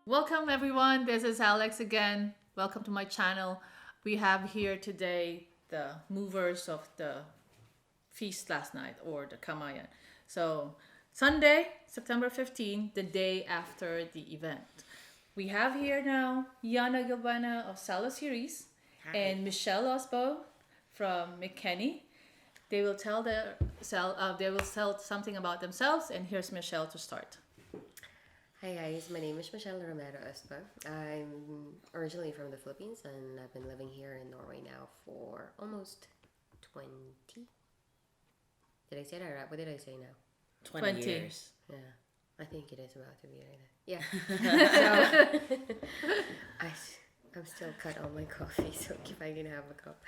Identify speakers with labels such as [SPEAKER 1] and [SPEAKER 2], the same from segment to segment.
[SPEAKER 1] Welcome everyone. This is Alecx again. Welcome to my channel. We have here today the movers of the feast last night, or the Kamayan. So Sunday, September 15, the day after the event. We have here now Yana Gilbuena of Salo Series and Michelle Østbø from McKinney. They will tell something about themselves, and here's Michelle to start.
[SPEAKER 2] Hi guys, my name is Michelle Østbø. I'm originally from the Philippines and I've been living here in Norway now for almost 20. Did I say that right? What did I say now?
[SPEAKER 3] 20 years.
[SPEAKER 2] Yeah, I think it is about to be like that. Yeah. So, I'm still cut on my coffee, so if I can have a cup.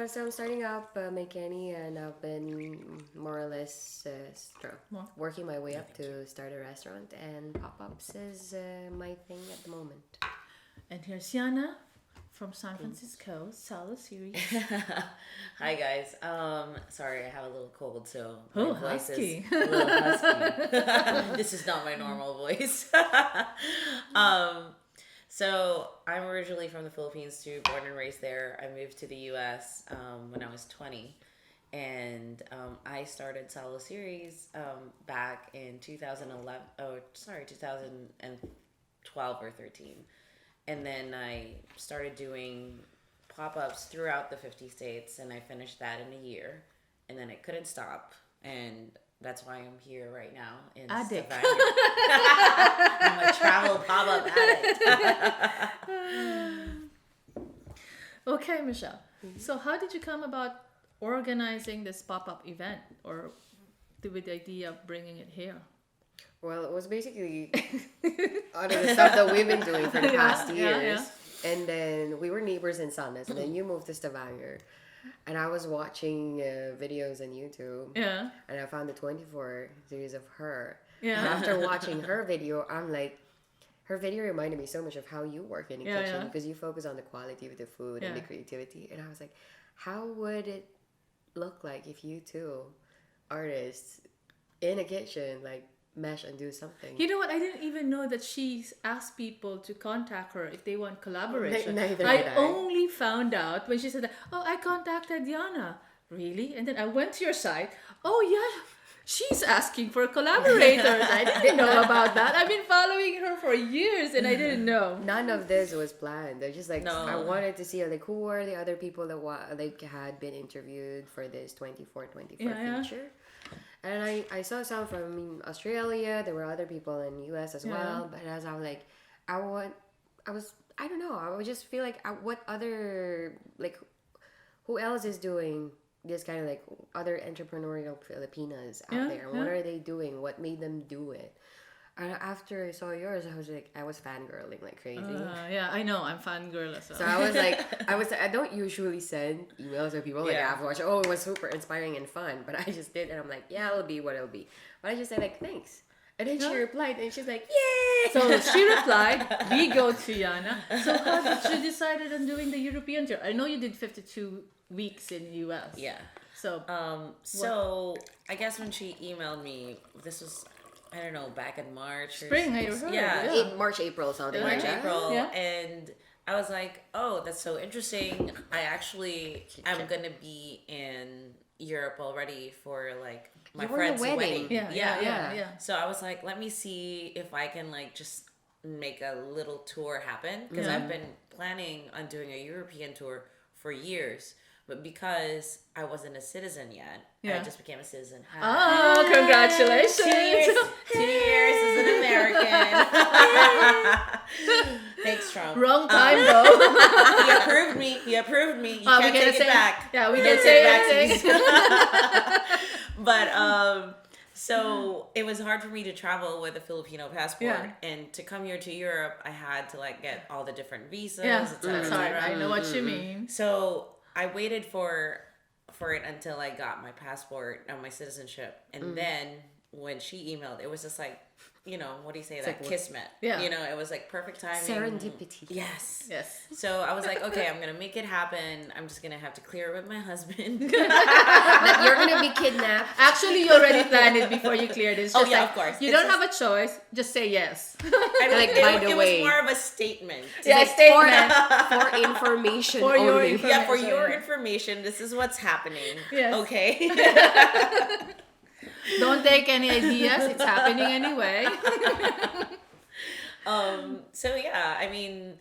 [SPEAKER 2] So I'm starting up McKinney, and I've been more or less working my way up to start a restaurant, and pop-ups is my thing at the moment.
[SPEAKER 1] And here's Yana from San Francisco, Salo Series.
[SPEAKER 3] Hi guys. Sorry, I have a little cold, so
[SPEAKER 1] my
[SPEAKER 3] voice
[SPEAKER 1] husky.
[SPEAKER 3] is a little husky. This is not my normal voice. So I'm originally from the Philippines too, born and raised there. I moved to the U.S. When I was 20, and I started Salo Series back in 2012 or 13, and then I started doing pop-ups throughout the 50 states, and I finished that in a year, and then I couldn't stop, and that's why I'm here right now in
[SPEAKER 1] Addict.
[SPEAKER 3] Stavanger. I'm a travel pop-up addict.
[SPEAKER 1] Okay, Michelle. So how did you come about organizing this pop-up event, or with the idea of bringing it here?
[SPEAKER 2] Well, it was basically out of the stuff that we've been doing for the past years. And then we were neighbors in Sandnes, and then you moved to Stavanger. And I was watching videos on YouTube.
[SPEAKER 1] Yeah.
[SPEAKER 2] And I found the 24 series of her.
[SPEAKER 1] Yeah.
[SPEAKER 2] And after watching her video, I'm like, her video reminded me so much of how you work in the kitchen, because you focus on the quality of the food and the creativity. And I was like, how would it look like if you two artists in a kitchen like mesh and do something?
[SPEAKER 1] You know what? I didn't even know that she asked people to contact her if they want collaboration.
[SPEAKER 2] Neither
[SPEAKER 1] I
[SPEAKER 2] did I.
[SPEAKER 1] only found out when she said that, oh, I contacted Yana. Really? And then I went to your site. Oh, yeah. She's asking for collaborators. I didn't know about that. I've been following her for years and I didn't know.
[SPEAKER 2] None of this was planned. They're just like,
[SPEAKER 3] No.
[SPEAKER 2] I wanted to see like who were the other people that had been interviewed for this 24 feature. And I saw some from Australia. There were other people in US as well. But as I was like, I don't know. I would just feel like what other, like, who else is doing this kind of like other entrepreneurial Filipinas out there? What are they doing? What made them do it? And after I saw yours, I was fangirling like crazy.
[SPEAKER 1] Yeah, I know. I'm fangirl as well.
[SPEAKER 2] So I was like, I don't usually send emails to people like afterwards. Oh, it was super inspiring and fun. But I just did, and I'm like, yeah, it'll be what it'll be. But I just said like, thanks. And then she replied, and she's like, yay!
[SPEAKER 1] So she replied, we go to Yana. So how did you decide on doing the European tour? I know you did 52 weeks in the US.
[SPEAKER 3] Yeah.
[SPEAKER 1] So
[SPEAKER 3] So I guess when she emailed me, this was, I don't know, back in March.
[SPEAKER 1] Spring, I heard.
[SPEAKER 3] Yeah.
[SPEAKER 2] March, April, something like
[SPEAKER 3] March,
[SPEAKER 2] that.
[SPEAKER 3] April.
[SPEAKER 1] Yeah.
[SPEAKER 3] And I was like, oh, that's so interesting. I'm going to be in Europe already for like my friend's wedding.
[SPEAKER 1] Yeah.
[SPEAKER 3] So I was like, let me see if I can like just make a little tour happen, because I've been planning on doing a European tour for years. But because I wasn't a citizen yet, I just became a citizen.
[SPEAKER 1] Oh, congratulations.
[SPEAKER 3] 2 years as an American. Thanks, Trump.
[SPEAKER 1] Wrong time, though.
[SPEAKER 3] He approved me. You can't take it back.
[SPEAKER 1] Yeah, we can say
[SPEAKER 3] anything.
[SPEAKER 1] anything.
[SPEAKER 3] But, so it was hard for me to travel with a Filipino passport, and to come here to Europe, I had to like get all the different visas.
[SPEAKER 1] Yeah,
[SPEAKER 3] et cetera, et
[SPEAKER 1] sorry,
[SPEAKER 3] cetera.
[SPEAKER 1] I know what you mean.
[SPEAKER 3] So I waited for it until I got my passport and my citizenship, and then when she emailed, it was just like what do you say?
[SPEAKER 2] It's
[SPEAKER 3] That
[SPEAKER 2] like,
[SPEAKER 3] kismet.
[SPEAKER 1] Yeah.
[SPEAKER 3] It was like perfect timing.
[SPEAKER 2] Serendipity.
[SPEAKER 3] Yes.
[SPEAKER 1] Yes.
[SPEAKER 3] So I was like, okay, I'm gonna make it happen. I'm just gonna have to clear it with my husband.
[SPEAKER 2] That you're gonna be kidnapped.
[SPEAKER 1] Actually, you already planned it before you cleared it. It's just
[SPEAKER 3] of course.
[SPEAKER 1] You
[SPEAKER 3] It's
[SPEAKER 1] don't
[SPEAKER 3] just-
[SPEAKER 1] have a choice. Just say yes.
[SPEAKER 3] I mean,
[SPEAKER 2] Like, by the
[SPEAKER 3] it
[SPEAKER 2] way.
[SPEAKER 3] was more of a statement.
[SPEAKER 1] Yeah,
[SPEAKER 2] Like,
[SPEAKER 1] statement.
[SPEAKER 2] For information
[SPEAKER 1] For your
[SPEAKER 2] only.
[SPEAKER 1] information.
[SPEAKER 3] Yeah, for your information, this is what's happening.
[SPEAKER 1] Yes.
[SPEAKER 3] Okay.
[SPEAKER 1] Don't take any ideas. It's happening anyway.
[SPEAKER 3] So yeah, I mean,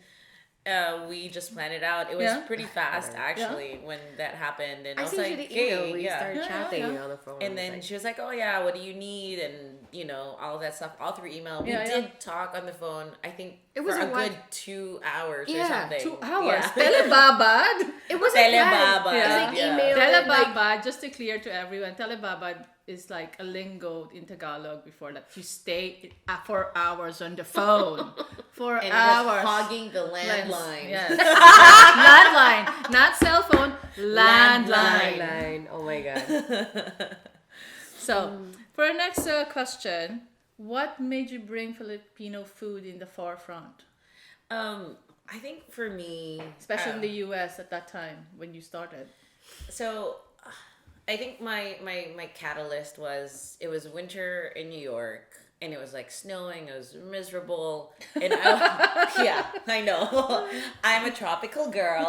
[SPEAKER 3] we just planned it out. It was
[SPEAKER 1] Yeah.
[SPEAKER 3] pretty fast actually when that happened, and I
[SPEAKER 2] I
[SPEAKER 3] was
[SPEAKER 2] sent
[SPEAKER 3] like,
[SPEAKER 2] you the
[SPEAKER 3] hey,
[SPEAKER 2] email. We
[SPEAKER 3] yeah.
[SPEAKER 2] started
[SPEAKER 1] Yeah,
[SPEAKER 2] chatting
[SPEAKER 1] yeah.
[SPEAKER 2] on the phone.
[SPEAKER 3] And then she was like, oh yeah, what do you need? And all of that stuff, all through email. We
[SPEAKER 1] Yeah, yeah.
[SPEAKER 3] did talk on the phone, I think,
[SPEAKER 2] It was
[SPEAKER 3] for a
[SPEAKER 2] a what-
[SPEAKER 3] good 2 hours or
[SPEAKER 2] Yeah,
[SPEAKER 3] something.
[SPEAKER 1] 2 hours.
[SPEAKER 3] Yeah.
[SPEAKER 1] Telebabad.
[SPEAKER 2] it wasn't planned.
[SPEAKER 3] Telebabad,
[SPEAKER 2] It was like
[SPEAKER 3] yeah.
[SPEAKER 2] email. and, like,
[SPEAKER 1] Telebabad, just to clear to everyone, telebabad is like a lingo in Tagalog before that you stay for hours on the phone. For
[SPEAKER 3] And
[SPEAKER 1] hours.
[SPEAKER 3] just hogging the landline.
[SPEAKER 1] Yes. Landline. Not cell phone. Landline.
[SPEAKER 2] Line. Oh my god.
[SPEAKER 1] So, for our next question, what made you bring Filipino food in the forefront?
[SPEAKER 3] I think for me,
[SPEAKER 1] Especially in the US at that time when you started.
[SPEAKER 3] so I think my catalyst was, it was winter in New York and it was like snowing, it was miserable, and yeah, I know. I'm a tropical girl.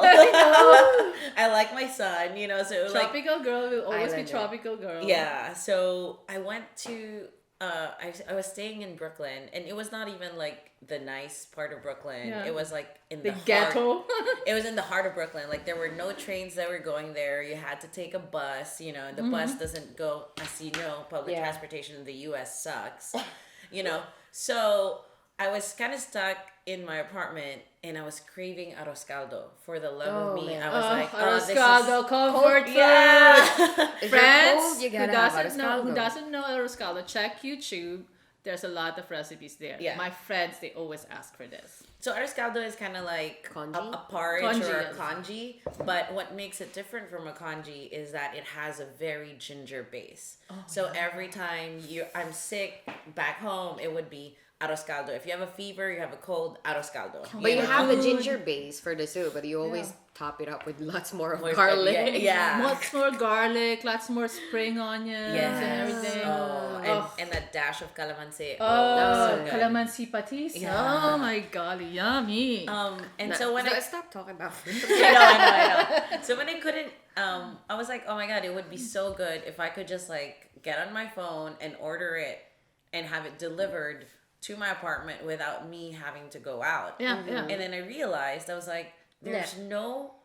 [SPEAKER 3] I like my sun, so it was like,
[SPEAKER 1] Tropical girl will always be
[SPEAKER 2] Islander.
[SPEAKER 1] tropical girl.
[SPEAKER 3] yeah. So I went to I was staying in Brooklyn, and it was not even like the nice part of Brooklyn.
[SPEAKER 1] Yeah.
[SPEAKER 3] It was like in
[SPEAKER 1] The
[SPEAKER 3] heart.
[SPEAKER 1] ghetto.
[SPEAKER 3] It was in the heart of Brooklyn. Like there were no trains that were going there. You had to take a bus. The bus doesn't go. As you know, public
[SPEAKER 2] Yeah.
[SPEAKER 3] transportation in the U.S. sucks. So I was kind of stuck in my apartment, and I was craving arroz caldo. For the love
[SPEAKER 2] Oh,
[SPEAKER 3] of me,
[SPEAKER 2] man.
[SPEAKER 3] I was like,
[SPEAKER 1] arroz
[SPEAKER 3] this
[SPEAKER 1] caldo,
[SPEAKER 3] is
[SPEAKER 1] comfort food.
[SPEAKER 3] yeah.
[SPEAKER 2] If you're
[SPEAKER 1] Friends,
[SPEAKER 2] cold, you
[SPEAKER 1] who
[SPEAKER 2] gotta have
[SPEAKER 1] doesn't know
[SPEAKER 2] arroz caldo.
[SPEAKER 1] arroz caldo, check YouTube. There's a lot of recipes there.
[SPEAKER 3] Yeah.
[SPEAKER 1] My friends, they always ask for this.
[SPEAKER 3] So arroz caldo is kind of like
[SPEAKER 2] Congee?
[SPEAKER 3] a porridge
[SPEAKER 1] Congee,
[SPEAKER 3] or a
[SPEAKER 1] yes.
[SPEAKER 3] congee, but what makes it different from a congee is that it has a very ginger base. So every time I'm sick back home, it would be arroz caldo. If you have a fever, you have a cold, arroz caldo.
[SPEAKER 2] But you
[SPEAKER 3] know?
[SPEAKER 2] have the ginger base for the soup, but you always top it up with lots more of
[SPEAKER 3] With-
[SPEAKER 2] garlic.
[SPEAKER 3] yeah.
[SPEAKER 1] Lots more garlic, lots more spring onions
[SPEAKER 3] Yes.
[SPEAKER 1] and everything.
[SPEAKER 3] Oh,
[SPEAKER 1] Oh.
[SPEAKER 3] and that dash of calamansi.
[SPEAKER 1] Oh,
[SPEAKER 3] so good.
[SPEAKER 1] calamansi patis.
[SPEAKER 3] Yeah.
[SPEAKER 1] Oh my golly, yummy.
[SPEAKER 3] And so when I
[SPEAKER 2] stop talking about food.
[SPEAKER 3] I know. So when I couldn't, I was like, oh my god, it would be so good if I could just like get on my phone and order it and have it delivered to my apartment without me having to go out.
[SPEAKER 1] Yeah, yeah.
[SPEAKER 3] And then I realized, I was like, there's no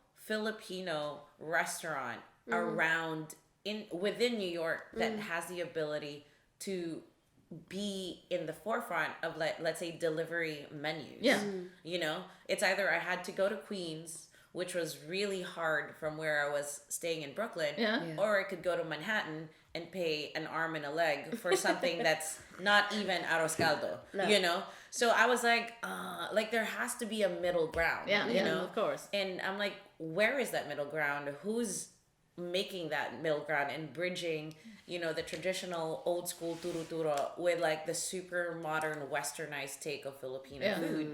[SPEAKER 3] Filipino restaurant around within New York that has the ability to be in the forefront of let's say delivery menus.
[SPEAKER 1] Yeah.
[SPEAKER 3] It's either I had to go to Queens, which was really hard from where I was staying in Brooklyn,
[SPEAKER 1] Yeah.
[SPEAKER 2] Yeah.
[SPEAKER 3] or I could go to Manhattan and pay an arm and a leg for something that's not even arroz caldo, So I was like there has to be a middle ground,
[SPEAKER 1] Yeah, yeah, of course.
[SPEAKER 3] And I'm like, where is that middle ground? Who's making that middle ground and bridging, the traditional old school turo with like the super modern westernized take of Filipino
[SPEAKER 1] Yeah.
[SPEAKER 3] food?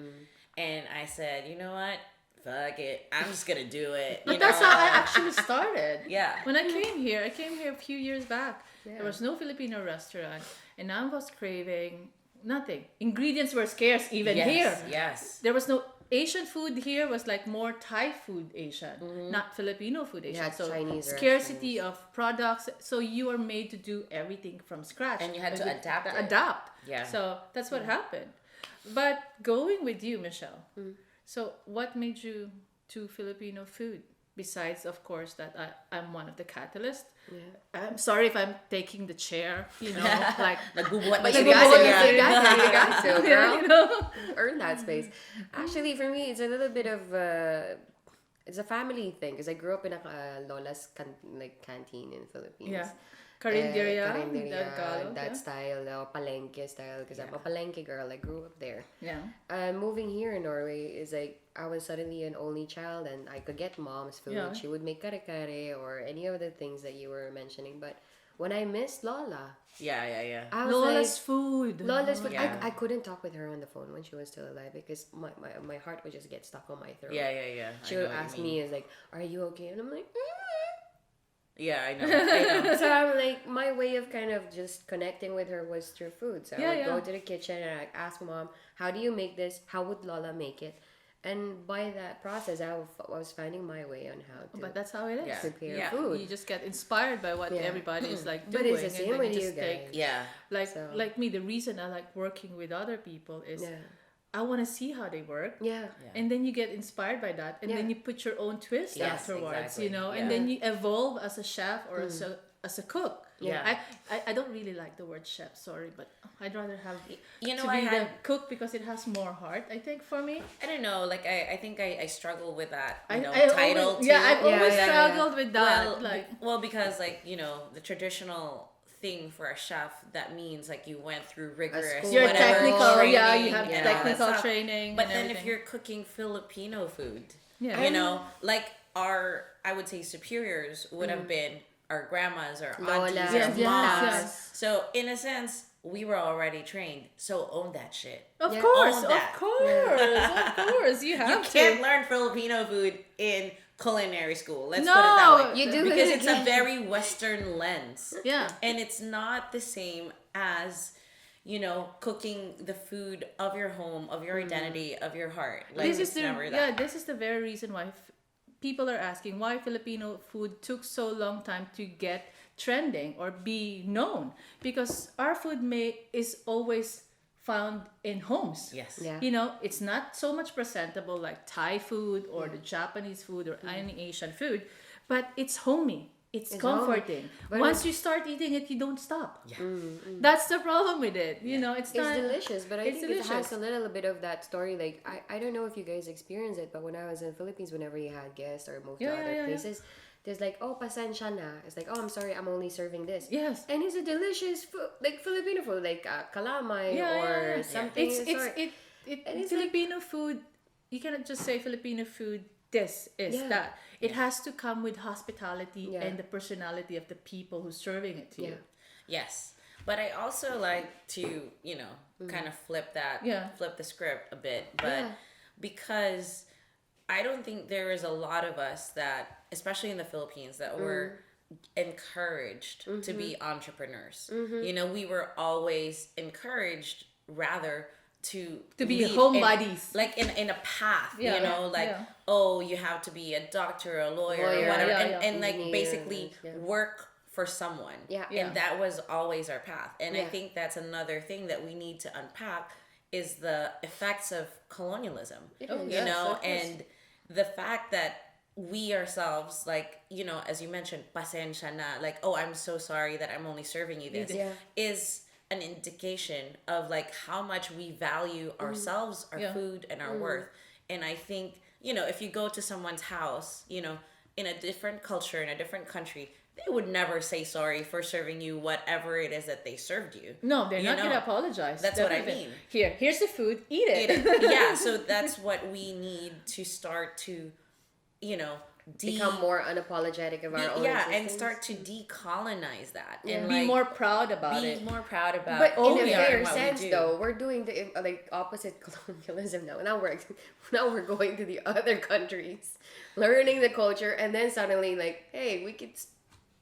[SPEAKER 3] And I said, you know what? Fuck it. I'm just gonna do it.
[SPEAKER 1] But that's how I actually started.
[SPEAKER 3] Yeah.
[SPEAKER 1] When I came here a few years back.
[SPEAKER 2] Yeah.
[SPEAKER 1] There was no Filipino restaurant, and I was craving nothing. Ingredients were scarce even here.
[SPEAKER 3] Yes.
[SPEAKER 1] There was no Asian food here. Was like more Thai food Asian, not Filipino food Asian.
[SPEAKER 2] Yeah,
[SPEAKER 1] So
[SPEAKER 2] Chinese
[SPEAKER 1] scarcity of products. So you are made to do everything from scratch,
[SPEAKER 3] And you had to adapt it.
[SPEAKER 1] Adapt.
[SPEAKER 3] Yeah.
[SPEAKER 1] So that's what happened. But going with you, Michelle. So what made you to Filipino food? Besides, of course, that I'm one of the catalysts.
[SPEAKER 2] Yeah.
[SPEAKER 1] I'm sorry if I'm taking the chair, like
[SPEAKER 3] Nagbubuhat
[SPEAKER 2] But
[SPEAKER 3] na
[SPEAKER 2] you
[SPEAKER 3] si
[SPEAKER 2] got
[SPEAKER 3] Bisi,
[SPEAKER 2] it.
[SPEAKER 3] yeah.
[SPEAKER 2] You got to, girl.
[SPEAKER 1] yeah,
[SPEAKER 2] Earn that space. Actually, for me, it's a little bit of it's a family thing because I grew up in a lola's canteen in the Philippines.
[SPEAKER 1] Yeah. Carinderia,
[SPEAKER 2] Carinderia,
[SPEAKER 1] Tagalog,
[SPEAKER 2] that
[SPEAKER 1] yeah.
[SPEAKER 2] style, palengke style, because I'm a palengke girl. I grew up there.
[SPEAKER 1] Yeah.
[SPEAKER 2] Moving here in Norway is like I was suddenly an only child and I could get mom's food.
[SPEAKER 1] Yeah.
[SPEAKER 2] She would make kare kare or any of the things that you were mentioning. But when I missed Lola.
[SPEAKER 3] Yeah.
[SPEAKER 2] I was
[SPEAKER 1] Lola's
[SPEAKER 2] like,
[SPEAKER 1] food.
[SPEAKER 2] Lola's food.
[SPEAKER 3] Yeah.
[SPEAKER 2] I couldn't talk with her on the phone when she was still alive because my heart would just get stuck on my throat.
[SPEAKER 3] Yeah.
[SPEAKER 2] She would ask me, is like, "Are you okay?" And I'm like,
[SPEAKER 3] Yeah, I know.
[SPEAKER 2] So I'm like, my way of kind of just connecting with her was through food. So I would go
[SPEAKER 1] Yeah.
[SPEAKER 2] to the kitchen and I'd ask Mom, "How do you make this? How would Lola make it?" And by that process, I was finding my way on how to
[SPEAKER 1] But that's how it is.
[SPEAKER 3] Yeah.
[SPEAKER 2] prepare
[SPEAKER 3] Yeah.
[SPEAKER 2] food.
[SPEAKER 1] You just get inspired by what everybody is like doing.
[SPEAKER 2] But it's the
[SPEAKER 1] and
[SPEAKER 2] same
[SPEAKER 1] then
[SPEAKER 2] with
[SPEAKER 1] you
[SPEAKER 2] you
[SPEAKER 1] just take,
[SPEAKER 2] guys.
[SPEAKER 3] Yeah.
[SPEAKER 1] like me, the reason I like working with other people is
[SPEAKER 2] Yeah.
[SPEAKER 1] I want to see how they work.
[SPEAKER 2] Yeah.
[SPEAKER 1] And then you get inspired by that, and then
[SPEAKER 2] Yeah.
[SPEAKER 1] you put your own twist
[SPEAKER 3] Yes,
[SPEAKER 1] afterwards,
[SPEAKER 3] exactly.
[SPEAKER 1] you know,
[SPEAKER 3] Yeah.
[SPEAKER 1] and then you evolve as a chef or as a cook.
[SPEAKER 3] Yeah.
[SPEAKER 1] I don't really like the word chef, sorry, but I'd rather have
[SPEAKER 3] You know,
[SPEAKER 1] to
[SPEAKER 3] I
[SPEAKER 1] be
[SPEAKER 3] had
[SPEAKER 1] the cook because it has more heart, I think, for me.
[SPEAKER 3] I don't know, like I think I struggle with that, you know,
[SPEAKER 1] I
[SPEAKER 3] title
[SPEAKER 1] always,
[SPEAKER 3] too.
[SPEAKER 1] I've always
[SPEAKER 2] yeah.
[SPEAKER 1] struggled with that.
[SPEAKER 3] Well,
[SPEAKER 1] like
[SPEAKER 3] because like, you know, the traditional thing for a chef, that means like you went through rigorous
[SPEAKER 2] school.
[SPEAKER 1] you're
[SPEAKER 3] whatever
[SPEAKER 1] technical,
[SPEAKER 3] training
[SPEAKER 1] you have
[SPEAKER 3] and all that
[SPEAKER 1] technical
[SPEAKER 3] stuff.
[SPEAKER 1] training.
[SPEAKER 3] But
[SPEAKER 1] and
[SPEAKER 3] then if
[SPEAKER 1] everything.
[SPEAKER 3] you're cooking Filipino food,
[SPEAKER 1] Yeah.
[SPEAKER 3] you know, like our, I would say superiors would have been our grandmas or
[SPEAKER 2] Lolas,
[SPEAKER 3] aunties
[SPEAKER 1] Yes,
[SPEAKER 3] or
[SPEAKER 1] yes,
[SPEAKER 3] moms.
[SPEAKER 1] yes.
[SPEAKER 3] So in a sense, we were already trained. So own that shit.
[SPEAKER 1] Of
[SPEAKER 2] Yeah.
[SPEAKER 1] course,
[SPEAKER 3] Own
[SPEAKER 1] of
[SPEAKER 3] that.
[SPEAKER 1] course, you
[SPEAKER 3] You
[SPEAKER 1] have
[SPEAKER 3] can't
[SPEAKER 1] to.
[SPEAKER 3] learn Filipino food in culinary school. Let's
[SPEAKER 1] No,
[SPEAKER 3] put it that way.
[SPEAKER 2] You do
[SPEAKER 3] Because
[SPEAKER 2] it
[SPEAKER 3] it's a
[SPEAKER 2] again.
[SPEAKER 3] very Western lens.
[SPEAKER 1] Yeah.
[SPEAKER 3] And it's not the same as, you know, cooking the food of your home, of your identity, of your heart. Like,
[SPEAKER 1] This is
[SPEAKER 3] it's
[SPEAKER 1] the
[SPEAKER 3] never that.
[SPEAKER 1] this is the very reason why people are asking why Filipino food took so long time to get trending or be known, because our food is always found in homes.
[SPEAKER 3] Yes.
[SPEAKER 2] Yeah.
[SPEAKER 1] You know, it's not so much presentable like Thai food or the Japanese food or any Asian food, but it's homey. It's comforting.
[SPEAKER 2] But
[SPEAKER 1] Once you start eating it, you don't stop.
[SPEAKER 3] Yeah.
[SPEAKER 1] That's the problem with it. You know, it's
[SPEAKER 2] It's
[SPEAKER 1] not
[SPEAKER 2] delicious, but I
[SPEAKER 1] it's
[SPEAKER 2] think it
[SPEAKER 1] delicious.
[SPEAKER 2] has a little bit of that story. Like, I don't know if you guys experience it, but when I was in the Philippines, whenever you had guests or moved to
[SPEAKER 1] Yeah,
[SPEAKER 2] other
[SPEAKER 1] yeah.
[SPEAKER 2] places, there's like, "Oh, pasensya na." It's like, "Oh, I'm sorry, I'm only serving this."
[SPEAKER 1] Yes.
[SPEAKER 2] And it's a delicious food, like Filipino food, like calamay or something.
[SPEAKER 1] It's
[SPEAKER 2] of the sort. And it's
[SPEAKER 1] Filipino food. You cannot just say Filipino food. This is
[SPEAKER 2] Yeah.
[SPEAKER 1] that. It has to come with hospitality
[SPEAKER 2] Yeah.
[SPEAKER 1] and the personality of the people who's serving it to you.
[SPEAKER 2] Yeah.
[SPEAKER 3] Yes. But I also like to, you know, kind of flip the script a bit. But
[SPEAKER 2] Yeah.
[SPEAKER 3] because I don't think there is a lot of us that, especially in the Philippines, that were encouraged to be entrepreneurs. You know, we were always encouraged rather to
[SPEAKER 1] be
[SPEAKER 3] lead
[SPEAKER 1] homebodies.
[SPEAKER 3] like in a path,
[SPEAKER 1] Yeah,
[SPEAKER 3] you know, like
[SPEAKER 1] yeah.
[SPEAKER 3] oh, you have to be a doctor, a lawyer,
[SPEAKER 2] Lawyer,
[SPEAKER 3] or whatever,
[SPEAKER 1] yeah,
[SPEAKER 3] and like
[SPEAKER 2] engineer,
[SPEAKER 3] basically
[SPEAKER 2] yeah.
[SPEAKER 3] work for someone.
[SPEAKER 2] Yeah.
[SPEAKER 1] Yeah.
[SPEAKER 3] And that was always our path. And I
[SPEAKER 2] Yeah.
[SPEAKER 3] think that's another thing that we need to unpack is the effects of colonialism.
[SPEAKER 1] Oh,
[SPEAKER 3] You
[SPEAKER 1] yes,
[SPEAKER 3] know,
[SPEAKER 1] of course.
[SPEAKER 3] and the fact that we ourselves, like, you know, as you mentioned, pasensya na, like, oh, I'm so sorry that I'm only serving you this,
[SPEAKER 2] Yeah.
[SPEAKER 3] is an indication of like how much we value ourselves, our
[SPEAKER 1] Yeah.
[SPEAKER 3] food, and our worth. And I think, you know, if you go to someone's house, you know, in a different culture, in a different country, they would never say sorry for serving you whatever it is that they served you.
[SPEAKER 1] No, they're
[SPEAKER 3] You
[SPEAKER 1] not
[SPEAKER 3] know?
[SPEAKER 1] gonna apologize.
[SPEAKER 3] That's what I
[SPEAKER 1] Definitely.
[SPEAKER 3] mean.
[SPEAKER 1] Here's the food. Eat it.
[SPEAKER 3] Yeah, so that's what we need to start to, you know,
[SPEAKER 2] Become more unapologetic of our own
[SPEAKER 3] yeah, and
[SPEAKER 2] existence.
[SPEAKER 3] start to decolonize that and
[SPEAKER 1] Be
[SPEAKER 3] like
[SPEAKER 1] more proud about
[SPEAKER 3] be
[SPEAKER 1] it.
[SPEAKER 3] more proud about
[SPEAKER 2] But
[SPEAKER 3] who
[SPEAKER 2] in a
[SPEAKER 3] we are and
[SPEAKER 2] fair
[SPEAKER 3] what we
[SPEAKER 2] sense,
[SPEAKER 3] do.
[SPEAKER 2] though, we're doing the like opposite colonialism now. Now we're going to the other countries, learning the culture, and then suddenly like, hey, we could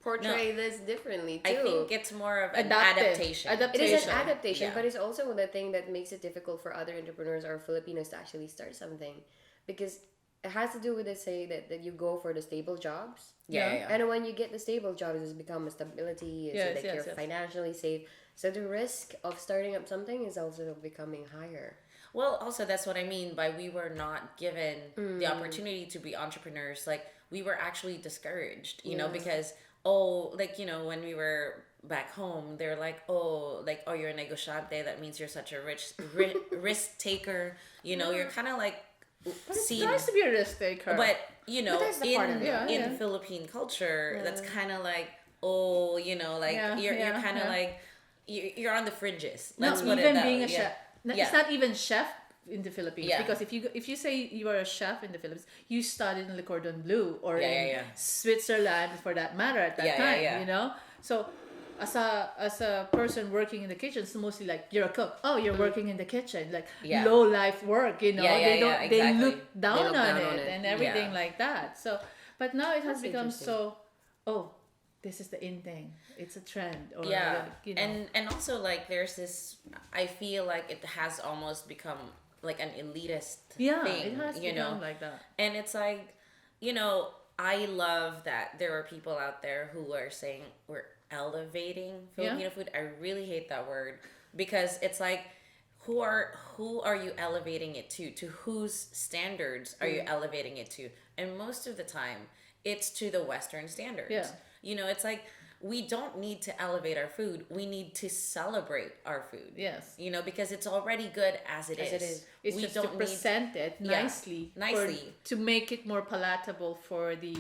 [SPEAKER 2] portray this differently too.
[SPEAKER 3] I think it's more of an
[SPEAKER 1] Adaptive.
[SPEAKER 3] adaptation.
[SPEAKER 2] it is an adaptation,
[SPEAKER 3] Yeah.
[SPEAKER 2] but it's also the thing that makes it difficult for other entrepreneurs or Filipinos to actually start something, because it has to do with that you go for the stable jobs.
[SPEAKER 3] Yeah.
[SPEAKER 2] And when you get the stable jobs, it's become a stability. It's
[SPEAKER 1] Yes,
[SPEAKER 2] like
[SPEAKER 1] yes,
[SPEAKER 2] you're
[SPEAKER 1] yes.
[SPEAKER 2] financially safe. So the risk of starting up something is also becoming higher.
[SPEAKER 3] Well, also that's what I mean by we were not given the opportunity to be entrepreneurs. Like we were actually discouraged, you know, because like, you know, when we were back home, they're like, oh, you're a negociante. That means you're such a risk taker. You know, you're kind of like
[SPEAKER 1] It's nice to be a risk taker.
[SPEAKER 3] But you know,
[SPEAKER 2] But that's the part of
[SPEAKER 3] in
[SPEAKER 2] it.
[SPEAKER 1] Yeah.
[SPEAKER 3] Philippine culture, that's kind of like, oh, you know, like you're kind of like you're on the fringes. Let's
[SPEAKER 1] not
[SPEAKER 3] put
[SPEAKER 1] even
[SPEAKER 3] it that
[SPEAKER 1] being
[SPEAKER 3] way.
[SPEAKER 1] a chef.
[SPEAKER 3] Yeah.
[SPEAKER 1] It's not even chef in the Philippines,
[SPEAKER 3] Yeah.
[SPEAKER 1] because if you say you are a chef in the Philippines, you studied in Le Cordon Bleu or
[SPEAKER 3] Yeah,
[SPEAKER 1] in
[SPEAKER 3] yeah.
[SPEAKER 1] Switzerland for that matter at that
[SPEAKER 3] Yeah,
[SPEAKER 1] time.
[SPEAKER 3] yeah.
[SPEAKER 1] You know, so as a person working in the kitchen, it's mostly like you're a cook. Oh, you're working in the kitchen, like
[SPEAKER 3] Yeah.
[SPEAKER 1] low life work.
[SPEAKER 3] Yeah,
[SPEAKER 1] they don't.
[SPEAKER 3] yeah,
[SPEAKER 1] They
[SPEAKER 3] exactly.
[SPEAKER 1] look down,
[SPEAKER 2] look
[SPEAKER 1] on,
[SPEAKER 2] down
[SPEAKER 1] it
[SPEAKER 2] on it.
[SPEAKER 1] and everything
[SPEAKER 3] Yeah.
[SPEAKER 1] like that. So, but now it has
[SPEAKER 2] That's
[SPEAKER 1] become
[SPEAKER 2] interesting.
[SPEAKER 1] so. Oh, this is the in thing. It's a trend. Or
[SPEAKER 3] Yeah,
[SPEAKER 1] you know.
[SPEAKER 3] and also like there's this. I feel like it has almost become like an elitist
[SPEAKER 1] Yeah,
[SPEAKER 3] thing.
[SPEAKER 1] it has
[SPEAKER 3] you
[SPEAKER 1] become
[SPEAKER 3] know,
[SPEAKER 1] like that.
[SPEAKER 3] and it's like, I love that there are people out there who are saying we're elevating Filipino food. I really hate that word because it's like, who are you elevating it to? To whose standards are you elevating it to? And most of the time, it's to the Western standards.
[SPEAKER 1] Yeah.
[SPEAKER 3] It's like we don't need to elevate our food. We need to celebrate our food.
[SPEAKER 1] Yes.
[SPEAKER 3] Because it's already good as it is.
[SPEAKER 1] It's
[SPEAKER 3] We
[SPEAKER 1] just
[SPEAKER 3] don't
[SPEAKER 1] to present it
[SPEAKER 3] Yeah,
[SPEAKER 1] nicely,
[SPEAKER 3] nicely.
[SPEAKER 1] to make it more palatable for the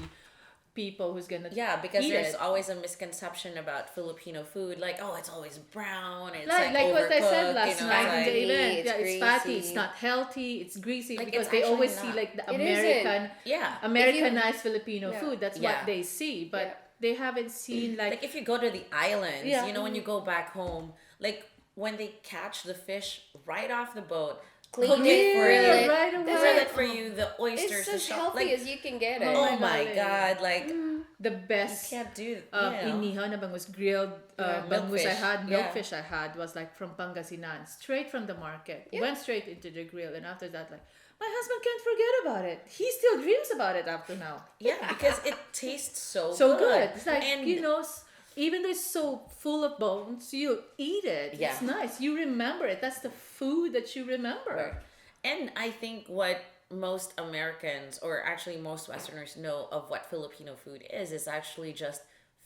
[SPEAKER 1] people who's gonna
[SPEAKER 3] because
[SPEAKER 1] eat
[SPEAKER 3] there's
[SPEAKER 1] it.
[SPEAKER 3] always a misconception about Filipino food, like, oh, it's always brown, it's
[SPEAKER 1] Like what I said
[SPEAKER 3] overcooked,
[SPEAKER 1] last night in the
[SPEAKER 2] fatty,
[SPEAKER 1] event.
[SPEAKER 2] it's
[SPEAKER 1] Yeah, it's fatty, it's
[SPEAKER 2] greasy.
[SPEAKER 1] not healthy, it's greasy,
[SPEAKER 3] Like,
[SPEAKER 1] because
[SPEAKER 3] it's
[SPEAKER 1] they
[SPEAKER 3] actually
[SPEAKER 1] always see
[SPEAKER 3] not.
[SPEAKER 1] like the
[SPEAKER 2] It isn't.
[SPEAKER 1] Americanized Filipino
[SPEAKER 2] Yeah.
[SPEAKER 1] food. That's
[SPEAKER 3] Yeah.
[SPEAKER 1] what they see, but
[SPEAKER 2] Yeah.
[SPEAKER 1] they haven't seen
[SPEAKER 3] like if you go to the islands,
[SPEAKER 1] Yeah.
[SPEAKER 3] when you go back home, like when they catch the fish right off the boat,
[SPEAKER 2] Clean
[SPEAKER 3] cook
[SPEAKER 2] it,
[SPEAKER 3] it for
[SPEAKER 2] grill
[SPEAKER 3] you,
[SPEAKER 2] it.
[SPEAKER 1] right
[SPEAKER 3] grill
[SPEAKER 1] away.
[SPEAKER 3] it for you, the oysters,
[SPEAKER 2] It's
[SPEAKER 3] the
[SPEAKER 2] as
[SPEAKER 3] shell,
[SPEAKER 2] healthy
[SPEAKER 3] like,
[SPEAKER 2] as you can get it.
[SPEAKER 3] oh
[SPEAKER 1] my
[SPEAKER 3] my
[SPEAKER 1] God.
[SPEAKER 3] god, like
[SPEAKER 1] the
[SPEAKER 3] you
[SPEAKER 1] best
[SPEAKER 3] can't do
[SPEAKER 1] inihaw na bangus, grilled bangus I
[SPEAKER 3] Milkfish.
[SPEAKER 1] had,
[SPEAKER 3] Yeah.
[SPEAKER 1] milkfish I had was like from Pangasinan, straight from the market. Went straight into the grill, and after that, like, my husband can't forget about it. He still dreams about it up to now.
[SPEAKER 3] Yeah, because it tastes so
[SPEAKER 1] So good. It's like,
[SPEAKER 3] and
[SPEAKER 1] even though it's so full of bones, you eat it.
[SPEAKER 3] Yeah.
[SPEAKER 1] It's nice. You remember it. That's the food that you remember.
[SPEAKER 3] Right. And I think what most Americans, or actually most Westerners, know of what Filipino food is actually just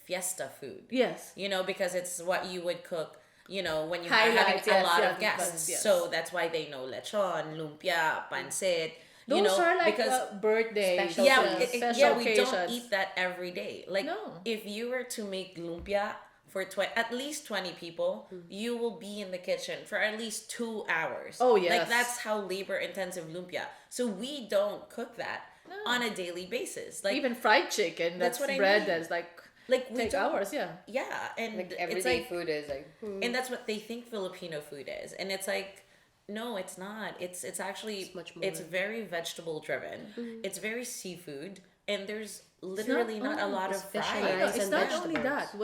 [SPEAKER 3] fiesta food.
[SPEAKER 1] Yes.
[SPEAKER 3] Because it's what you would cook, when you are
[SPEAKER 1] Highlights,
[SPEAKER 3] having a
[SPEAKER 1] yes,
[SPEAKER 3] lot
[SPEAKER 1] yes,
[SPEAKER 3] of guests.
[SPEAKER 1] yes.
[SPEAKER 3] So that's why they know lechon, lumpia, pancit.
[SPEAKER 1] Those are like
[SPEAKER 3] because
[SPEAKER 1] birthdays.
[SPEAKER 2] Special
[SPEAKER 3] yeah,
[SPEAKER 2] occasions.
[SPEAKER 1] special
[SPEAKER 3] we don't
[SPEAKER 1] occasions.
[SPEAKER 3] eat that every day. Like,
[SPEAKER 1] No.
[SPEAKER 3] if you were to make lumpia for at least 20 people, you will be in the kitchen for at least 2 hours.
[SPEAKER 1] Oh, yes.
[SPEAKER 3] Like, that's how labor intensive lumpia. So we don't cook that on a daily basis. Like,
[SPEAKER 1] Even fried chicken,
[SPEAKER 3] That's
[SPEAKER 1] that's
[SPEAKER 3] what I
[SPEAKER 1] bread
[SPEAKER 3] mean.
[SPEAKER 1] that's like
[SPEAKER 3] we
[SPEAKER 1] take
[SPEAKER 3] don't-
[SPEAKER 1] hours, yeah.
[SPEAKER 3] Yeah, and
[SPEAKER 2] Like
[SPEAKER 3] it's
[SPEAKER 2] everyday
[SPEAKER 3] like,
[SPEAKER 2] food is like.
[SPEAKER 3] and that's what they think Filipino food is, and it's like, no, it's not. It's actually
[SPEAKER 2] It's much more.
[SPEAKER 3] it's very vegetable driven. It's very seafood, and there's
[SPEAKER 1] not
[SPEAKER 3] literally not a
[SPEAKER 1] only-
[SPEAKER 3] lot of
[SPEAKER 2] it's fish
[SPEAKER 3] fry.
[SPEAKER 2] and
[SPEAKER 1] I know,
[SPEAKER 2] rice
[SPEAKER 1] it's
[SPEAKER 2] and
[SPEAKER 1] not only
[SPEAKER 2] vegetables.
[SPEAKER 1] that.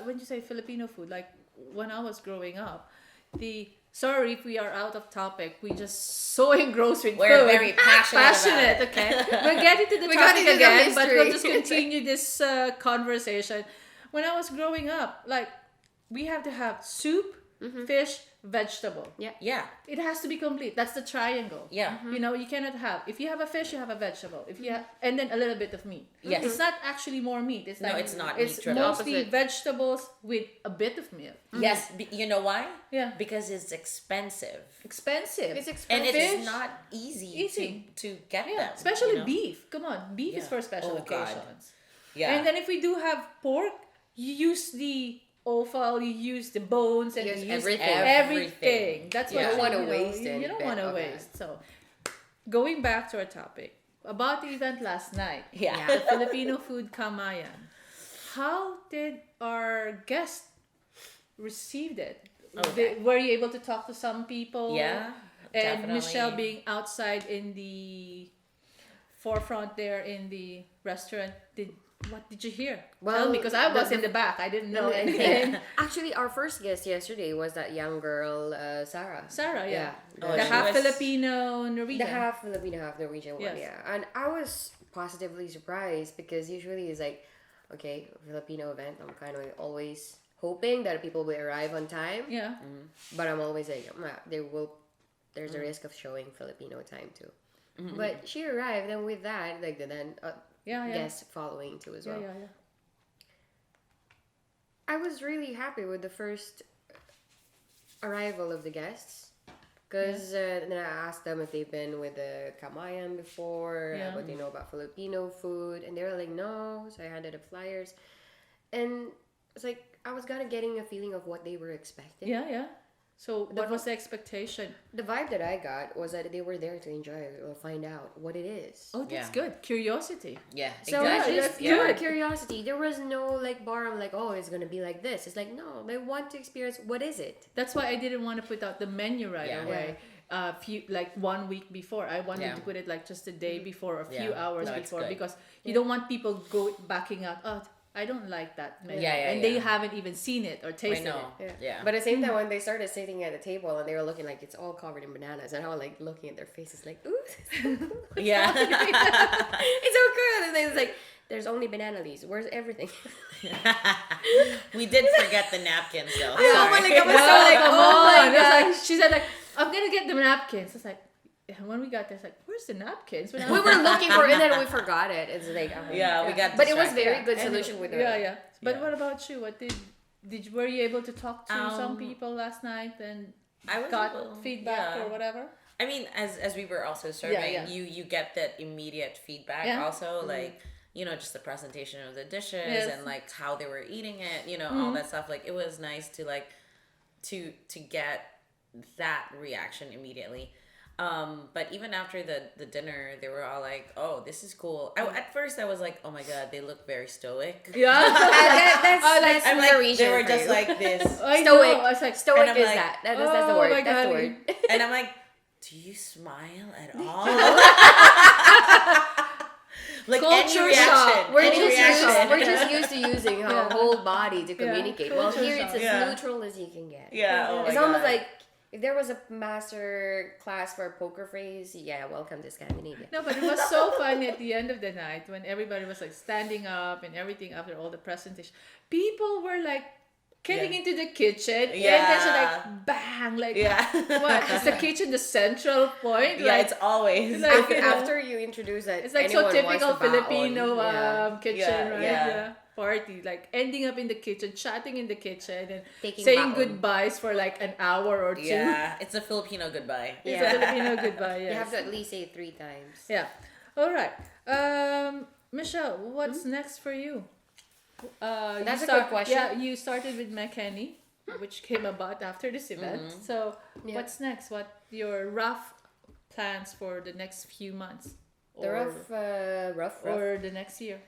[SPEAKER 1] When you say Filipino food, like when I was growing up, sorry if we are out of topic. We just so engrossed with
[SPEAKER 3] We're
[SPEAKER 1] food.
[SPEAKER 3] very passionate about it.
[SPEAKER 1] Okay, we're getting to the
[SPEAKER 2] We got
[SPEAKER 1] topic
[SPEAKER 2] into the
[SPEAKER 1] again, but we'll
[SPEAKER 2] history.
[SPEAKER 1] just continue this conversation. When I was growing up, like, we have to have soup, fish, vegetable.
[SPEAKER 3] Yeah,
[SPEAKER 1] It has to be complete. That's the triangle.
[SPEAKER 3] yeah.
[SPEAKER 1] You cannot have, if you have a fish, you have a vegetable. If you have, and then a little bit of meat.
[SPEAKER 3] Yes.
[SPEAKER 1] It's not actually more meat. It's
[SPEAKER 3] No,
[SPEAKER 1] like,
[SPEAKER 3] it's not
[SPEAKER 1] It's
[SPEAKER 3] meat-driven.
[SPEAKER 1] mostly
[SPEAKER 2] Opposite.
[SPEAKER 1] vegetables with a bit of meat.
[SPEAKER 3] Yes, you know why?
[SPEAKER 1] Yeah.
[SPEAKER 3] Because it's expensive.
[SPEAKER 1] Expensive.
[SPEAKER 2] It's
[SPEAKER 3] And
[SPEAKER 2] expensive.
[SPEAKER 3] it's
[SPEAKER 1] Fish?
[SPEAKER 3] not easy,
[SPEAKER 1] Easy.
[SPEAKER 3] to get
[SPEAKER 1] Yeah,
[SPEAKER 3] them.
[SPEAKER 1] especially
[SPEAKER 3] you know?
[SPEAKER 1] beef. Come on, beef is
[SPEAKER 3] Yeah.
[SPEAKER 1] for special
[SPEAKER 3] Oh, God.
[SPEAKER 1] occasions.
[SPEAKER 3] Yeah.
[SPEAKER 1] And then if we do have pork, you use the offal, you use the bones, and
[SPEAKER 2] You use
[SPEAKER 1] you use
[SPEAKER 2] everything.
[SPEAKER 1] everything. That's what
[SPEAKER 3] Yeah.
[SPEAKER 2] You don't wanna
[SPEAKER 1] know,
[SPEAKER 2] waste
[SPEAKER 1] You
[SPEAKER 2] any
[SPEAKER 1] don't
[SPEAKER 2] bit
[SPEAKER 1] want to
[SPEAKER 2] of it.
[SPEAKER 1] waste. So, going back to our topic about the event last night,
[SPEAKER 3] Yeah.
[SPEAKER 1] the Filipino food Kamayan. How did our guest receive it?
[SPEAKER 3] Okay.
[SPEAKER 1] Were you able to talk to some people?
[SPEAKER 3] Yeah,
[SPEAKER 1] And
[SPEAKER 3] definitely.
[SPEAKER 1] Michelle being outside in the forefront there in the restaurant, what did you hear?
[SPEAKER 2] Well,
[SPEAKER 1] Tell me, because I was
[SPEAKER 2] the-
[SPEAKER 1] in the back. I didn't know
[SPEAKER 2] No,
[SPEAKER 1] anything.
[SPEAKER 2] Actually, our first guest yesterday was that young girl, Sarah.
[SPEAKER 1] Sarah, yeah.
[SPEAKER 3] Oh,
[SPEAKER 1] The
[SPEAKER 3] she
[SPEAKER 1] half
[SPEAKER 3] was-
[SPEAKER 1] Filipino Norwegian.
[SPEAKER 2] The half Filipino, half Norwegian one,
[SPEAKER 1] Yes.
[SPEAKER 2] yeah. And I was positively surprised because usually it's like, okay, Filipino event, I'm kind of always hoping that people will arrive on time.
[SPEAKER 1] Yeah.
[SPEAKER 2] But I'm always like, there's a risk of showing Filipino time too. But she arrived, and with that, like, then
[SPEAKER 1] Yeah, yeah.
[SPEAKER 2] guests following too as
[SPEAKER 1] Yeah,
[SPEAKER 2] well.
[SPEAKER 1] yeah, yeah.
[SPEAKER 2] I was really happy with the first arrival of the guests. Because then I asked them if they've been with the Kamayan before,
[SPEAKER 1] Yeah.
[SPEAKER 2] what they know about Filipino food. And they were like, no. So I handed them flyers. And it's like, I was kind of getting a feeling of what they were expecting.
[SPEAKER 1] Yeah, yeah. So what was the expectation?
[SPEAKER 2] The vibe that I got was that they were there to enjoy it or find out what it is.
[SPEAKER 1] Oh, that's
[SPEAKER 3] Yeah.
[SPEAKER 1] good. Curiosity.
[SPEAKER 3] Yeah,
[SPEAKER 2] So
[SPEAKER 3] exactly.
[SPEAKER 2] it's just
[SPEAKER 1] Yeah.
[SPEAKER 2] pure curiosity. There was no like bar. I'm like, oh, it's gonna be like this. It's like no, they want to experience what is it.
[SPEAKER 1] That's why I didn't want to put out the menu right
[SPEAKER 3] Yeah.
[SPEAKER 1] away. Few like 1 week before. I wanted
[SPEAKER 3] Yeah.
[SPEAKER 1] to put it like just a day before, or a few
[SPEAKER 3] Yeah.
[SPEAKER 1] hours
[SPEAKER 3] No, it's
[SPEAKER 1] before,
[SPEAKER 3] good.
[SPEAKER 1] because you don't want people backing out. Oh, I don't like that menu,
[SPEAKER 3] Yeah, yeah,
[SPEAKER 1] and they
[SPEAKER 3] yeah.
[SPEAKER 1] haven't even seen it or
[SPEAKER 3] I
[SPEAKER 1] tasted
[SPEAKER 3] know.
[SPEAKER 1] it.
[SPEAKER 3] Yeah.
[SPEAKER 2] But at the same time, when they started sitting at the table and they were looking like it's all covered in bananas, and I was like looking at their faces like, ooh,
[SPEAKER 3] Yeah.
[SPEAKER 2] it's so good. And they was like, there's only banana leaves. Where's everything?
[SPEAKER 3] We did forget the napkins though.
[SPEAKER 2] Oh my
[SPEAKER 3] Sorry.
[SPEAKER 2] God, I was so like,
[SPEAKER 1] Come
[SPEAKER 2] oh my
[SPEAKER 1] on. It's
[SPEAKER 2] god.
[SPEAKER 1] like, she said like, I'm gonna get the napkins. It's like, and when we got there, it's like, where's the napkins? When I
[SPEAKER 2] We
[SPEAKER 1] was-
[SPEAKER 2] were looking for it and then we forgot it. It's like,
[SPEAKER 3] Yeah, we got
[SPEAKER 2] But it was
[SPEAKER 3] distracted.
[SPEAKER 2] very good
[SPEAKER 1] And-
[SPEAKER 2] solution with her.
[SPEAKER 1] yeah. But
[SPEAKER 3] Yeah.
[SPEAKER 1] what about you? What were you able to talk to some
[SPEAKER 3] Um,
[SPEAKER 1] people last night and
[SPEAKER 3] I was
[SPEAKER 1] got
[SPEAKER 3] able-
[SPEAKER 1] feedback
[SPEAKER 3] yeah.
[SPEAKER 1] or whatever?
[SPEAKER 3] I mean, as we were also serving,
[SPEAKER 1] yeah.
[SPEAKER 3] you get that immediate feedback
[SPEAKER 1] Yeah.
[SPEAKER 3] also, like, you know, just the presentation of the dishes
[SPEAKER 1] Yes.
[SPEAKER 3] and like how they were eating it, you know, all that stuff. Like, it was nice to like to get that reaction immediately. But even after the dinner, they were all like, "Oh, this is cool." At first, I was like, "Oh my god, they look very stoic."
[SPEAKER 1] Yeah.
[SPEAKER 2] That's
[SPEAKER 3] I'm
[SPEAKER 2] the
[SPEAKER 3] like,
[SPEAKER 2] reason
[SPEAKER 3] they were
[SPEAKER 2] for
[SPEAKER 3] just
[SPEAKER 2] you.
[SPEAKER 3] like this,
[SPEAKER 1] I know.
[SPEAKER 2] Stoic.
[SPEAKER 1] I was like,
[SPEAKER 2] Stoic
[SPEAKER 3] And I'm
[SPEAKER 2] is
[SPEAKER 3] like,
[SPEAKER 2] that's the
[SPEAKER 1] oh
[SPEAKER 2] word.
[SPEAKER 1] my
[SPEAKER 2] That's the
[SPEAKER 1] God.
[SPEAKER 2] word.
[SPEAKER 3] and I'm like, "Do you smile at all?" Like
[SPEAKER 1] Culture
[SPEAKER 3] any reaction,
[SPEAKER 1] shock.
[SPEAKER 2] We're
[SPEAKER 3] any
[SPEAKER 2] just,
[SPEAKER 3] reaction.
[SPEAKER 2] we're just used to using our
[SPEAKER 1] Yeah.
[SPEAKER 2] whole body to communicate. Well,
[SPEAKER 1] culture
[SPEAKER 2] here it's
[SPEAKER 1] shock.
[SPEAKER 2] as
[SPEAKER 3] Yeah.
[SPEAKER 2] neutral as you can get.
[SPEAKER 3] Yeah, oh
[SPEAKER 2] It's
[SPEAKER 3] my
[SPEAKER 2] almost
[SPEAKER 3] God.
[SPEAKER 2] like if there was a master class for a poker phrase, yeah, welcome to Scandinavia.
[SPEAKER 1] no, but it was so funny at the end of the night when everybody was like standing up and everything after all the presentation. People were like getting
[SPEAKER 3] Yeah.
[SPEAKER 1] into the kitchen, and
[SPEAKER 3] Yeah.
[SPEAKER 1] then she like bang, like
[SPEAKER 3] Yeah.
[SPEAKER 1] what is the kitchen the central point?
[SPEAKER 3] Yeah,
[SPEAKER 1] Like,
[SPEAKER 3] it's always
[SPEAKER 1] Like,
[SPEAKER 2] After,
[SPEAKER 1] you know,
[SPEAKER 2] after you introduce that,
[SPEAKER 1] it's like so
[SPEAKER 2] anyone wants
[SPEAKER 1] typical
[SPEAKER 2] to bow
[SPEAKER 1] Filipino
[SPEAKER 2] on. Yeah.
[SPEAKER 1] kitchen,
[SPEAKER 3] Yeah,
[SPEAKER 1] right?
[SPEAKER 3] yeah.
[SPEAKER 1] Party, like ending up in the kitchen, chatting in the kitchen, and
[SPEAKER 2] Taking
[SPEAKER 1] saying
[SPEAKER 2] baon.
[SPEAKER 1] goodbyes for like an hour or two.
[SPEAKER 3] Yeah, it's a Filipino goodbye.
[SPEAKER 1] It's
[SPEAKER 2] Yeah.
[SPEAKER 1] a Filipino goodbye. Yes.
[SPEAKER 2] You have to at least say it 3 times.
[SPEAKER 1] Yeah. All right. Michelle, what's next for you?
[SPEAKER 2] That's
[SPEAKER 1] you
[SPEAKER 2] a good question.
[SPEAKER 1] Yeah, you started with McKenny, which came about after this event. So,
[SPEAKER 2] Yeah.
[SPEAKER 1] what's next? What your rough plans for the next few months,
[SPEAKER 2] The rough.
[SPEAKER 1] or the next year?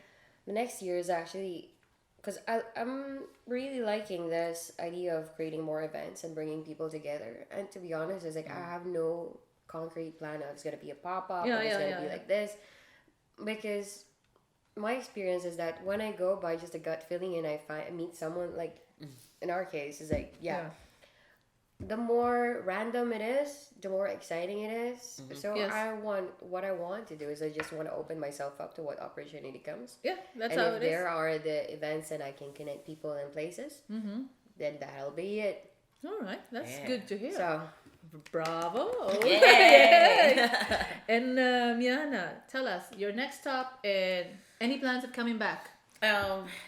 [SPEAKER 2] The next year is actually because I'm really liking this idea of creating more events and bringing people together. And to be honest, it's like I have no concrete plan of it's gonna be a pop up
[SPEAKER 1] Yeah,
[SPEAKER 2] or it's
[SPEAKER 1] yeah,
[SPEAKER 2] gonna
[SPEAKER 1] yeah,
[SPEAKER 2] be
[SPEAKER 1] yeah.
[SPEAKER 2] like this, because my experience is that when I go by just a gut feeling and I meet someone like in our case is like the more random it is, the more exciting it is. So
[SPEAKER 1] Yes.
[SPEAKER 2] what I want to do is I just want to open myself up to what opportunity comes.
[SPEAKER 1] Yeah, that's
[SPEAKER 2] And
[SPEAKER 1] how
[SPEAKER 2] if
[SPEAKER 1] it is.
[SPEAKER 2] there are the events and I can connect people and places, then that'll be it.
[SPEAKER 1] All right, that's
[SPEAKER 3] Yeah.
[SPEAKER 1] good to hear.
[SPEAKER 2] So
[SPEAKER 1] Bravo.
[SPEAKER 3] Yay.
[SPEAKER 1] Yay. And Yana, tell us your next stop and any plans of coming back.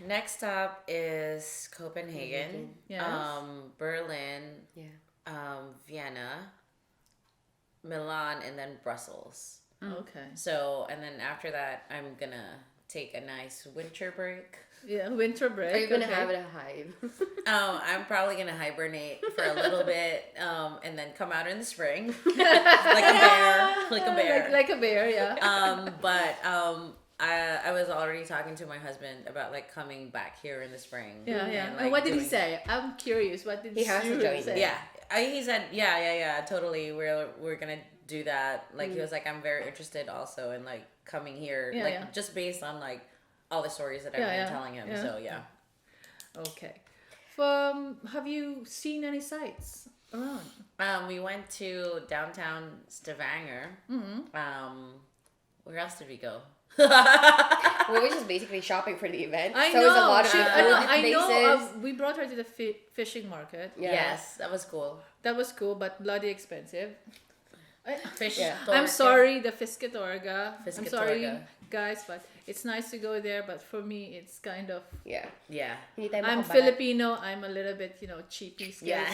[SPEAKER 3] Next stop is Copenhagen,
[SPEAKER 1] Yes.
[SPEAKER 3] Berlin,
[SPEAKER 2] yeah,
[SPEAKER 3] Vienna, Milan, and then Brussels.
[SPEAKER 1] Okay.
[SPEAKER 3] So, and then after that, I'm gonna take a nice winter break.
[SPEAKER 1] Yeah, winter break.
[SPEAKER 2] are you gonna
[SPEAKER 1] okay.
[SPEAKER 2] have it a hive?
[SPEAKER 3] I'm probably gonna hibernate for a little bit, and then come out in the spring, like a bear, like a bear.
[SPEAKER 1] Like a bear, yeah.
[SPEAKER 3] But I was already talking to my husband about like coming back here in the spring.
[SPEAKER 1] Yeah, yeah.
[SPEAKER 3] and,
[SPEAKER 1] And what did he
[SPEAKER 3] doing-
[SPEAKER 1] say? I'm curious. What did
[SPEAKER 2] He has to join
[SPEAKER 1] say?
[SPEAKER 2] them.
[SPEAKER 3] Yeah, he said, yeah, totally. We're gonna do that. Like he was like, I'm very interested also in like coming here,
[SPEAKER 1] Yeah,
[SPEAKER 3] like
[SPEAKER 1] yeah.
[SPEAKER 3] just based on like all the stories that I've
[SPEAKER 1] Yeah,
[SPEAKER 3] been
[SPEAKER 1] yeah,
[SPEAKER 3] telling him.
[SPEAKER 1] yeah.
[SPEAKER 3] So yeah.
[SPEAKER 1] Okay. Have you seen any sights around?
[SPEAKER 3] We went to downtown Stavanger. Where else did we go?
[SPEAKER 2] Well, we're just basically shopping for the event.
[SPEAKER 1] I
[SPEAKER 2] so
[SPEAKER 1] know.
[SPEAKER 2] it's a lot of
[SPEAKER 1] She-
[SPEAKER 2] food
[SPEAKER 1] I know.
[SPEAKER 2] places.
[SPEAKER 1] We brought her to the fishing market.
[SPEAKER 2] Yeah.
[SPEAKER 3] Yes, that was cool.
[SPEAKER 1] That was cool, but bloody expensive.
[SPEAKER 3] Fish.
[SPEAKER 2] Yeah.
[SPEAKER 1] I'm
[SPEAKER 3] Torga.
[SPEAKER 1] sorry, the Fisketorga. I'm
[SPEAKER 3] Fisketorga.
[SPEAKER 1] sorry, guys, but it's nice to go there. But for me, it's kind of.
[SPEAKER 2] Yeah.
[SPEAKER 3] Yeah.
[SPEAKER 2] Hindi tayo
[SPEAKER 1] I'm
[SPEAKER 2] makabalat.
[SPEAKER 1] Filipino. I'm a little bit, cheapy.
[SPEAKER 3] Yeah.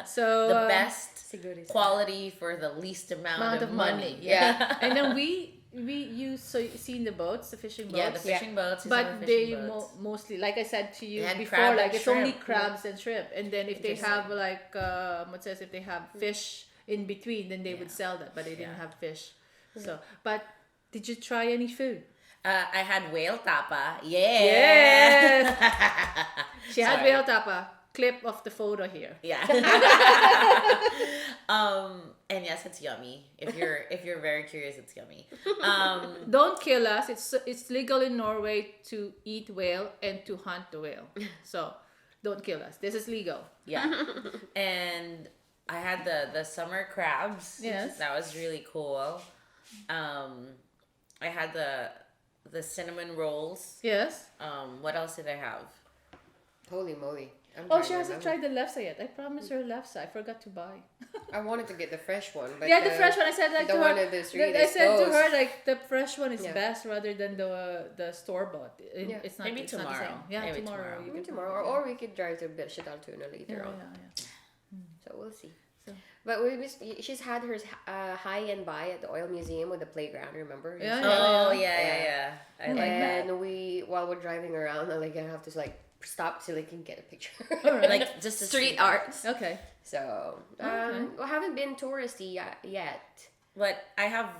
[SPEAKER 1] So
[SPEAKER 3] The best
[SPEAKER 2] Siguro is-
[SPEAKER 3] quality for the least amount of money.
[SPEAKER 1] Yeah. And then we you seen the boats, the fishing boats.
[SPEAKER 3] Yeah, the fishing boats.
[SPEAKER 1] But they mostly, like I said to you before, like it's only crabs and shrimp. And then if they have like if they have fish in between, then they would sell that. But they didn't have fish. So, but did you try any food?
[SPEAKER 3] I had whale tapa.
[SPEAKER 1] Yes. She had whale tapa. Clip of the photo here.
[SPEAKER 3] Yeah. And yes, it's yummy. If you're very curious, it's yummy.
[SPEAKER 1] Don't kill us. It's legal in Norway to eat whale and to hunt the whale. So don't kill us. This is legal.
[SPEAKER 3] Yeah. And I had the summer crabs.
[SPEAKER 1] Yes.
[SPEAKER 3] That was really cool. I had the cinnamon rolls.
[SPEAKER 1] Yes.
[SPEAKER 3] What else did I have?
[SPEAKER 2] Holy moly.
[SPEAKER 1] She hasn't tried the lefse yet. I promised her lefse. I forgot to buy.
[SPEAKER 2] I wanted to get the fresh one, but
[SPEAKER 1] the fresh one. I said like
[SPEAKER 2] the
[SPEAKER 1] to
[SPEAKER 2] one
[SPEAKER 1] her.
[SPEAKER 2] of the street
[SPEAKER 1] I said to her like the fresh one is best rather than the store bought. It's not.
[SPEAKER 3] Maybe
[SPEAKER 1] it's
[SPEAKER 3] tomorrow.
[SPEAKER 1] Not the same. Yeah,
[SPEAKER 3] Maybe
[SPEAKER 1] tomorrow.
[SPEAKER 2] Maybe tomorrow, or we could drive to Tuna later on.
[SPEAKER 1] Yeah.
[SPEAKER 2] So we'll see. But she's had her high-end buy at the oil museum with the playground. Remember?
[SPEAKER 3] Yeah. I like that.
[SPEAKER 2] And while we're driving around, I have to stop so they can get a picture.
[SPEAKER 3] Like just
[SPEAKER 2] street art.
[SPEAKER 1] Okay.
[SPEAKER 2] So I haven't been touristy yet.
[SPEAKER 3] But I have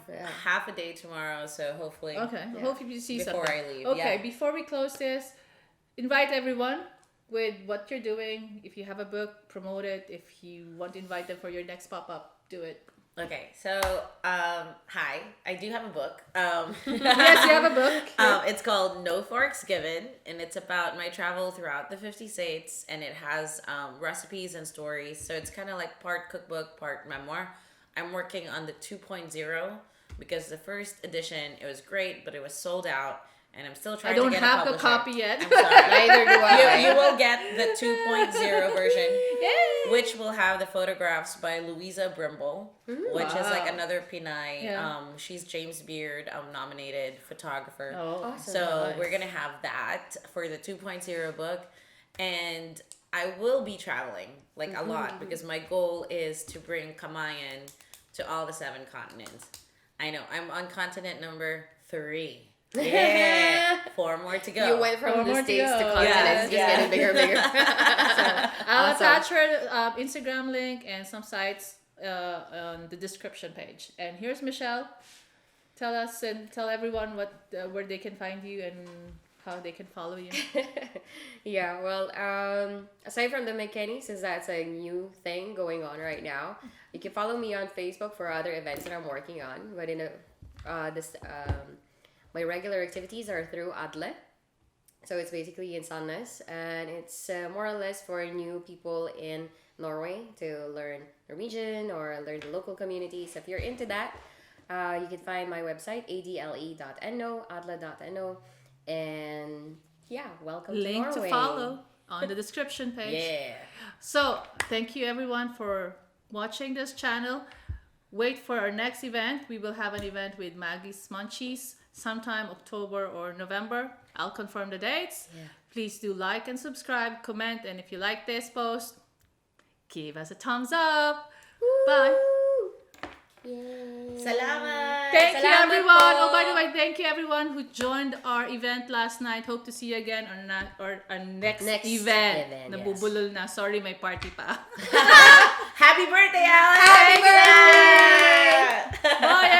[SPEAKER 3] half a day tomorrow, so hopefully.
[SPEAKER 1] Okay. Yeah. Hopefully you see
[SPEAKER 3] before
[SPEAKER 1] something.
[SPEAKER 3] I leave.
[SPEAKER 1] Okay. Before we close this, invite everyone with what you're doing. If you have a book, promote it. If you want to invite them for your next pop-up, do it.
[SPEAKER 3] Okay, so hi, I do have a book.
[SPEAKER 1] Yes, you have a book.
[SPEAKER 3] It's called No Forks Given, and it's about my travel throughout the 50 states, and it has recipes and stories. So it's kind of like part cookbook, part memoir. I'm working on the 2.0 because the first edition, it was great, but it was sold out. And I'm still trying to get a publisher.
[SPEAKER 1] I don't have the copy yet.
[SPEAKER 3] I'm sorry.
[SPEAKER 2] Neither do I.
[SPEAKER 3] You will get the 2.0 version,
[SPEAKER 1] Yay!
[SPEAKER 3] which will have the photographs by Louisa Brimble, which is like another Pinay.
[SPEAKER 1] Yeah.
[SPEAKER 3] She's James Beard
[SPEAKER 1] Oh,
[SPEAKER 3] nominated photographer.
[SPEAKER 1] awesome.
[SPEAKER 3] So
[SPEAKER 1] Nice.
[SPEAKER 3] we're going to have that for the 2.0 book. And I will be traveling like a lot because my goal is to bring Kamayan to all the 7 continents. I know. I'm on continent number 3. Yeah, 4 more to go.
[SPEAKER 2] You went from the States to continents,
[SPEAKER 1] Yes,
[SPEAKER 2] just getting bigger and bigger.
[SPEAKER 1] I'll attach her Instagram link and some sites on the description page. And here's Michelle. Tell us and tell everyone where they can find you and how they can follow you.
[SPEAKER 2] Yeah, well, aside from the McKinney, since that's a new thing going on right now, you can follow me on Facebook for other events that I'm working on. But my regular activities are through Adle. So it's basically in Sandnes, and it's more or less for new people in Norway to learn Norwegian or learn the local community. So if you're into that, you can find my website, adle.no, adle.no, and welcome
[SPEAKER 1] Link
[SPEAKER 2] to Norway.
[SPEAKER 1] to follow on the description page.
[SPEAKER 3] Yeah.
[SPEAKER 1] So thank you everyone for watching this channel. Wait for our next event. We will have an event with Maggie's Munchies sometime October or November. I'll confirm the dates.
[SPEAKER 2] Yeah.
[SPEAKER 1] Please do like and subscribe, comment, and if you like this post, give us a thumbs up. Bye.
[SPEAKER 3] Salamat!
[SPEAKER 1] Thank you
[SPEAKER 3] Salamat
[SPEAKER 1] everyone.
[SPEAKER 3] po.
[SPEAKER 1] Oh, by the way, thank you everyone who joined our event last night. Hope to see you again on our next event.
[SPEAKER 2] Yes.
[SPEAKER 1] Nabubulol na. Sorry, may party pa.
[SPEAKER 3] Happy birthday, Alex!
[SPEAKER 1] Happy birthday! Bye